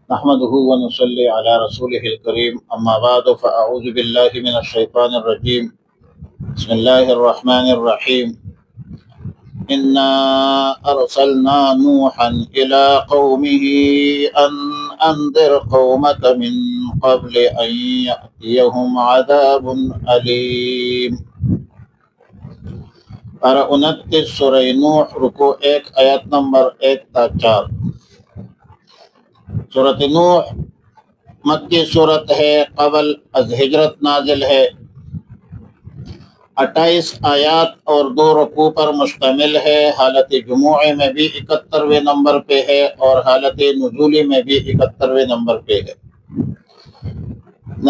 نحمده ونصلي على رسوله الكريم أما بعد فأعوذ بالله من الشيطان الرجيم بسم الله الرحمن الرحيم إنا أرسلنا نوحا إلى قومه أن أنذر قومك من قبل أن يأتيهم عذاب أليم۔ پارہ 29 سورہ نوح رکوع 1 آیت نمبر 1 تا 4۔ سورۃ نوح مکی صورت ہے، قبل از ہجرت نازل ہے، 28 آیات اور 2 رکوع پر مشتمل ہے۔ حالت جموعی میں بھی 71ویں نمبر پہ ہے اور حالت نزولی میں بھی 71ویں نمبر پہ ہے۔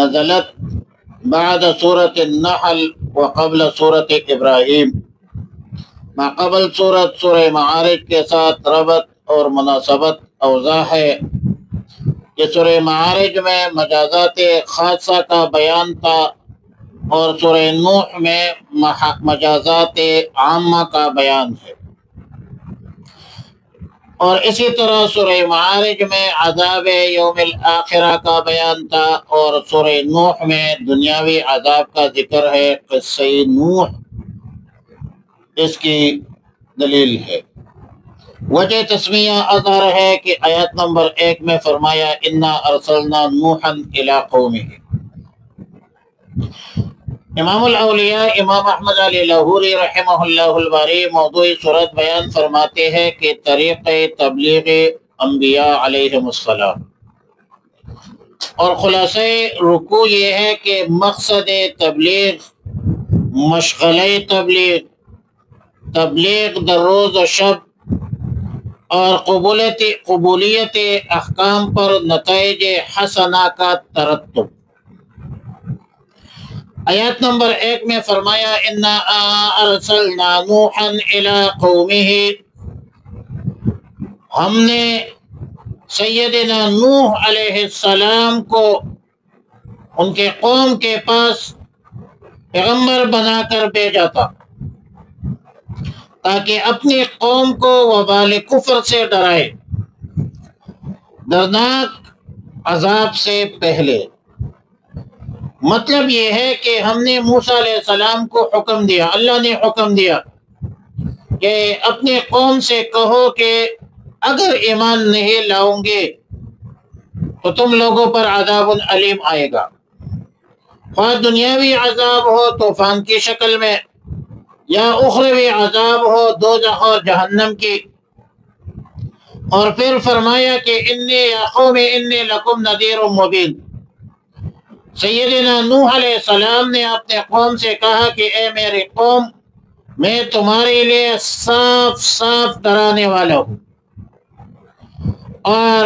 نزلت بعد سورۃ النحل وقبل سورۃ ابراہیم، ماقبل سورہ معارج کے ساتھ ربط اور مناسبت اوضاع ہے کہ سورہ معارج میں مجازات خاصہ کا بیان تھا اور سورہ نوح میں مجازات عامہ کا بیان ہے، اور اسی طرح سورہ معارج میں عذاب یوم الآخرہ کا بیان تھا اور سورہ نوح میں دنیاوی عذاب کا ذکر ہے۔ قصہ نوح اس کی دلیل ہے۔ وجہ تسمیہ اظہر ہے کہ آیت نمبر 1 میں فرمایا انا ارسلنا نوحا الی قومہ۔ امام الاولیاء امام احمد علی لاہوری رحمہ اللہ الباری موضوعی صورت بیان فرماتے ہیں کہ طریق تبلیغ انبیاء علیہم السلام، اور خلاصہ رکوع یہ ہے کہ مقصد تبلیغ، مشغلہ تبلیغ، تبلیغ در روز و شب، اور قبولیت احکام پر نتائج حسنہ کا ترتب۔ آیات نمبر 1 میں فرمایا انا ارسلنا نوحا الی قومہ، ہم نے سیدنا نوح علیہ السلام کو ان کے قوم کے پاس پیغمبر بنا کر بھیجا تھا تاکہ اپنی قوم کو وبال کفر سے ڈرائے، دردناک عذاب سے پہلے۔ مطلب یہ ہے کہ ہم نے موسیٰ علیہ السلام کو حکم دیا، اللہ نے حکم دیا کہ اپنی قوم سے کہو کہ اگر ایمان نہیں لاؤں گے تو تم لوگوں پر عذاب علیم آئے گا، خواہ دنیاوی عذاب ہو طوفان کی شکل میں یا اخروی عذاب ہو دوزخ اور جہنم کی۔ اور پھر فرمایا کہ انی یا قوم انی لکم نذیر مبین۔ سیدنا نوح علیہ السلام نے اپنے قوم سے کہا کہ اے میری قوم، میں تمہارے لیے صاف صاف ڈرانے والا ہوں، اور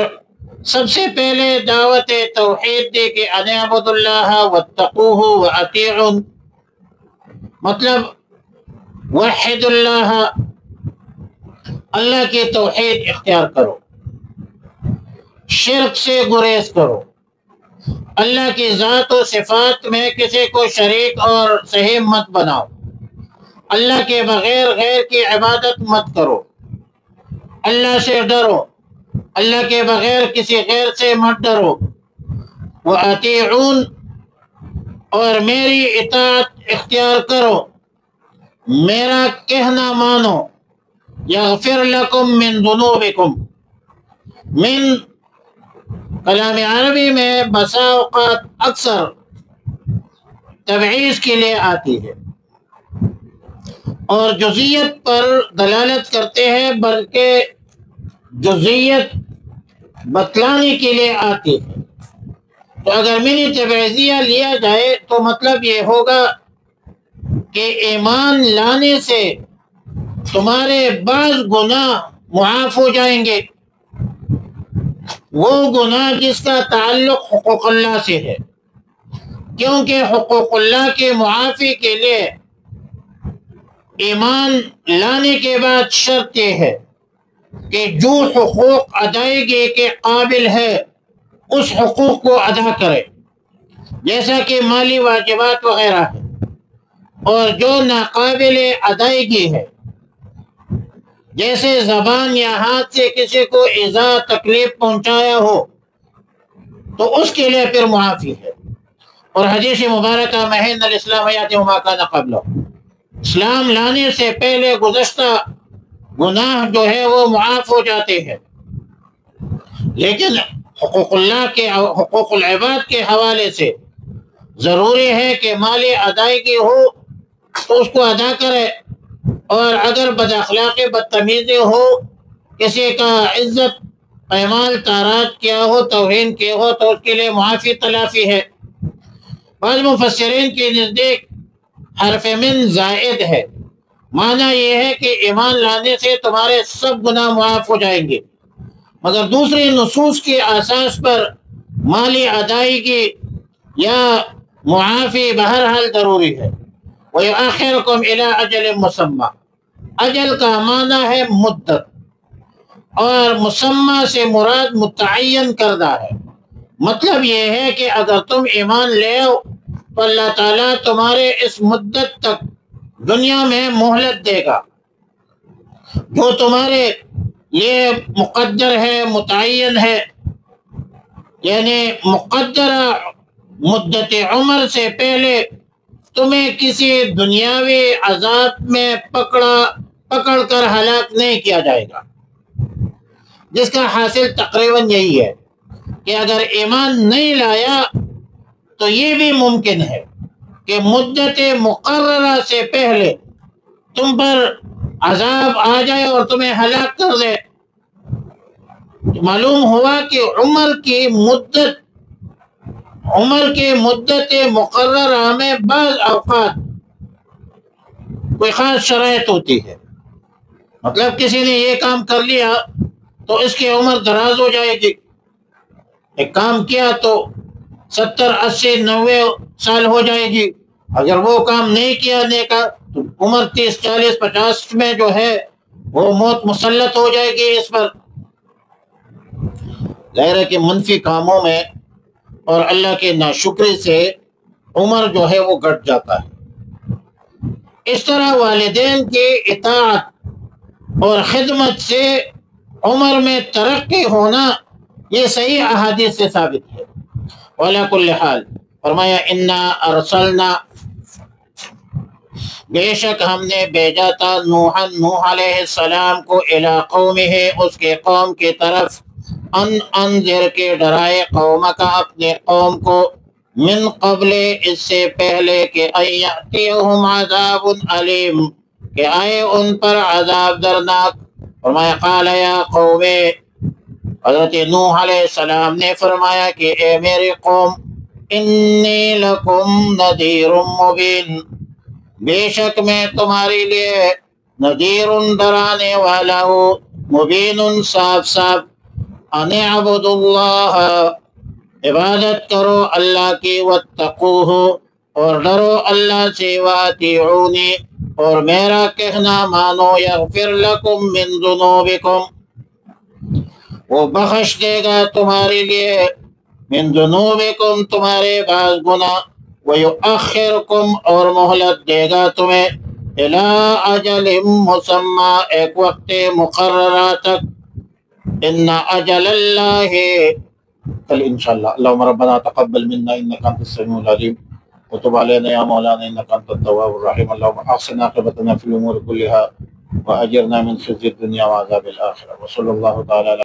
سب سے پہلے دعوت توحید دی کہ ان اعبدوا اللہ واتقوہ واطیعون، مطلب وحد اللہ، اللہ کی توحید اختیار کرو، شرک سے گریز کرو، اللہ کی ذات و صفات میں کسی کو شریک اور صحیح مت بناؤ، اللہ کے بغیر غیر کی عبادت مت کرو، اللہ سے ڈرو، اللہ کے بغیر کسی غیر سے مت ڈرو، وَأَطِيعُونَ، اور میری اطاعت اختیار کرو، میرا کہنا مانو، یغفر لکم من ذنوبکم۔ من کلام عربی میں بسا اوقات اکثر تبعیض کے لیے آتی ہے اور جزئیت پر دلالت کرتے ہیں، بلکہ جزئیت بتلانے کے لیے آتی ہے۔ تو اگر منی تبعیضیہ لیا جائے تو مطلب یہ ہوگا کہ ایمان لانے سے تمہارے بعض گناہ معاف ہو جائیں گے، وہ گناہ جس کا تعلق حقوق اللہ سے ہے، کیونکہ حقوق اللہ کے معافی کے لیے ایمان لانے کے بعد شرط یہ ہے کہ جو حقوق ادائیگی کے قابل ہے اس حقوق کو ادا کرے، جیسا کہ مالی واجبات وغیرہ ہے، اور جو ناقابل ادائیگی ہے جیسے زبان یا ہاتھ سے کسی کو ایذا تکلیف پہنچایا ہو تو اس کے لیے پھر معافی ہے۔ اور حدیث مبارکہ میں ہے ان الاسلام یاتی وما کان قبلہ، اسلام لانے سے پہلے گزشتہ گناہ جو ہے وہ معاف ہو جاتے ہیں، لیکن حقوق اللہ کے حقوق العباد کے حوالے سے ضروری ہے کہ مالی ادائیگی ہو تو اس کو ادا کرے، اور اگر بد اخلاقی بدتمیزی ہو، کسی کا عزت پیمال تارات کیا ہو، توہین کیا ہو، تو اس کے لیے معافی تلافی ہے۔ بعض مفسرین کے نزدیک حرف من زائد ہے، معنی یہ ہے کہ ایمان لانے سے تمہارے سب گناہ معاف ہو جائیں گے، مگر دوسری نصوص کی اساس پر مالی ادائیگی یا معافی بہرحال ضروری ہے۔ وَيُؤَخِّرُكُمْ إِلَىٰ أَجَلٍ مُّسَمًّى، اجل کا معنی ہے مدت، اور مسمى سے مراد متعین کردہ ہے۔ مطلب یہ ہے کہ اگر تم ایمان لے آؤ تو اللہ تعالیٰ تمہارے اس مدت تک دنیا میں مہلت دے گا جو تمہارے یہ مقدر ہے، متعین ہے، یعنی مقدرہ مدت عمر سے پہلے تمہیں کسی دنیاوی عذاب میں پکڑ کر ہلاک نہیں کیا جائے گا، جس کا حاصل تقریباً یہی ہے کہ اگر ایمان نہیں لایا تو یہ بھی ممکن ہے کہ مدت مقررہ سے پہلے تم پر عذاب آ جائے اور تمہیں ہلاک کر دے۔ معلوم ہوا کہ عمر کی مدت مقررہ میں بعض اوقات کوئی خاص شرائط ہوتی ہے، مطلب کسی نے یہ کام کر لیا تو اس کی عمر دراز ہو جائے گی، ایک کام کیا تو 70 80 90 سال ہو جائے گی، اگر وہ کام نہیں کیا نیکا تو عمر 30 40 50 میں جو ہے وہ موت مسلط ہو جائے گی اس پر۔ ظاہر ہے کہ منفی کاموں میں اور اللہ کے ناشکری سے عمر جو ہے وہ گھٹ جاتا ہے۔ اس طرح والدین کی اطاعت اور خدمت سے عمر میں ترقی ہونا یہ صحیح احادیث سے ثابت ہے۔ وعلی کل حال فرمایا انا ارسلنا، بے شک ہم نے بھیجا تھا نوح علیہ السلام کو الی قومہ، اس کے قوم کی طرف، انذر کے ڈرائے قوم کا، اپنے قوم کو، من قبل اس سے پہلے کہ ان یأتیہم عذاب علیم، کہ آئے ان پر عذاب دردناک۔ فرمایا قال یا قوم، حضرت نوح علیہ السلام نے فرمایا کہ اے میری قوم، انی لکم نذیر مبین، بے شک میں تمہارے لیے نذیر ڈرانے والا ہوں، مبین صاف صاف، ان اعبدوا اللہ، عبادت کرو اللہ کی، واتقوہ، اور ڈرو اللہ سے، واطیعونی، اور میرا کہنا مانو، یغفر لکم من ذنوبکم، وہ بخش دے گا تمہارے لیے، من ذنوبکم تمہارے بعض گناہ، ویؤخرکم اور مہلت دے گا تمہیں، الی اجل مسمی ایک وقت مقررہ تک، ان اجل اللہ، کل انشاءاللہ۔ اللہم ربنا تقبل منا انک انت السمیع العلیم وتب علینا یا مولانا انک انت التواب الرحیم، اللہم احسن عاقبتنا فی الامور کلها واجرنا من خزي الدنیا وعذاب الاخرہ، وصلی اللہ تعالی